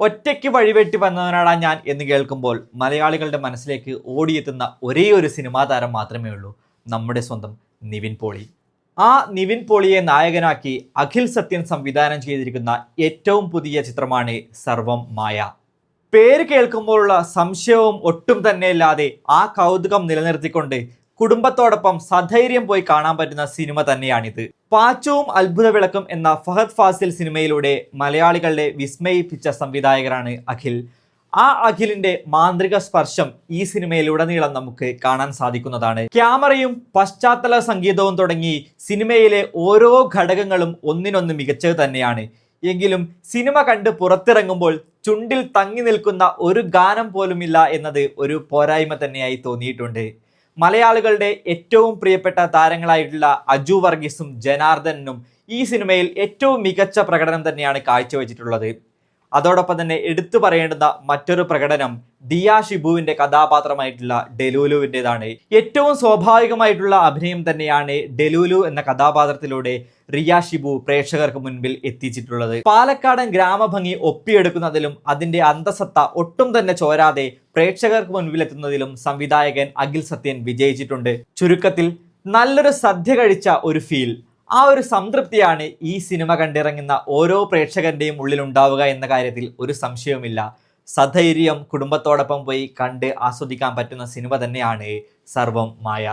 ഒറ്റയ്ക്ക് വഴിവെട്ടി വന്നവനാടാ ഞാൻ എന്ന് കേൾക്കുമ്പോൾ മലയാളികളുടെ മനസ്സിലേക്ക് ഓടിയെത്തുന്ന ഒരേ ഒരു സിനിമാ താരം മാത്രമേ ഉള്ളൂ, നമ്മുടെ സ്വന്തം നിവിൻ പോളി. ആ നിവിൻ പോളിയെ നായകനാക്കി അഖിൽ സത്യൻ സംവിധാനം ചെയ്തിരിക്കുന്ന ഏറ്റവും പുതിയ ചിത്രമാണ് സർവം മായ. പേര് കേൾക്കുമ്പോഴുള്ള സംശയവും ഒട്ടും തന്നെ ഇല്ലാതെ ആ കൗതുകം നിലനിർത്തിക്കൊണ്ട് കുടുംബത്തോടൊപ്പം സധൈര്യം പോയി കാണാൻ പറ്റുന്ന സിനിമ തന്നെയാണിത്. പാച്ചവും അത്ഭുത വിളക്കും എന്ന ഫഹദ് ഫാസിൽ സിനിമയിലൂടെ മലയാളികളെ വിസ്മയിപ്പിച്ച സംവിധായകരാണ് അഖിൽ. ആ അഖിലിന്റെ മാന്ത്രിക സ്പർശം ഈ സിനിമയിലുടനീളം നമുക്ക് കാണാൻ സാധിക്കുന്നതാണ്. ക്യാമറയും പശ്ചാത്തല സംഗീതവും തുടങ്ങി സിനിമയിലെ ഓരോ ഘടകങ്ങളും ഒന്നിനൊന്ന് മികച്ചത് തന്നെയാണ്. എങ്കിലും സിനിമ കണ്ട് പുറത്തിറങ്ങുമ്പോൾ ചുണ്ടിൽ തങ്ങി നിൽക്കുന്ന ഒരു ഗാനം പോലുമില്ല എന്നത് ഒരു പോരായ്മ തന്നെയായി തോന്നിയിട്ടുണ്ട്. മലയാളികളുടെ ഏറ്റവും പ്രിയപ്പെട്ട താരങ്ങളായിട്ടുള്ള അജു വർഗീസും ജനാർദ്ദനും ഈ സിനിമയിൽ ഏറ്റവും മികച്ച പ്രകടനം തന്നെയാണ് കാഴ്ചവെച്ചിട്ടുള്ളത്. അതോടൊപ്പം തന്നെ എടുത്തു പറയേണ്ടുന്ന മറ്റൊരു പ്രകടനം ദിയ ഷിബുവിന്റെ കഥാപാത്രമായിട്ടുള്ള ഡെലൂലുവിൻ്റെതാണ്. ഏറ്റവും സ്വാഭാവികമായിട്ടുള്ള അഭിനയം തന്നെയാണ് ഡെലൂലു എന്ന കഥാപാത്രത്തിലൂടെ റിയ ഷിബു പ്രേക്ഷകർക്ക് മുൻപിൽ എത്തിച്ചിട്ടുള്ളത്. പാലക്കാടൻ ഗ്രാമഭംഗി ഒപ്പിയെടുക്കുന്നതിലും അതിന്റെ അന്തസത്ത ഒട്ടും തന്നെ ചോരാതെ പ്രേക്ഷകർക്ക് മുൻപിൽ എത്തുന്നതിലും സംവിധായകൻ അഖിൽ സത്യൻ വിജയിച്ചിട്ടുണ്ട്. ചുരുക്കത്തിൽ നല്ലൊരു സദ്യ കഴിച്ച ഒരു ഫീൽ, ആ ഒരു സംതൃപ്തിയാണ് ഈ സിനിമ കണ്ടിറങ്ങുന്ന ഓരോ പ്രേക്ഷകന്റെയും ഉള്ളിൽ ഉണ്ടാവുക എന്ന കാര്യത്തിൽ ഒരു സംശയവുമില്ല. സധൈര്യം കുടുംബത്തോടൊപ്പം പോയി കണ്ട് ആസ്വദിക്കാൻ പറ്റുന്ന സിനിമ തന്നെയാണ് സർവം മായ.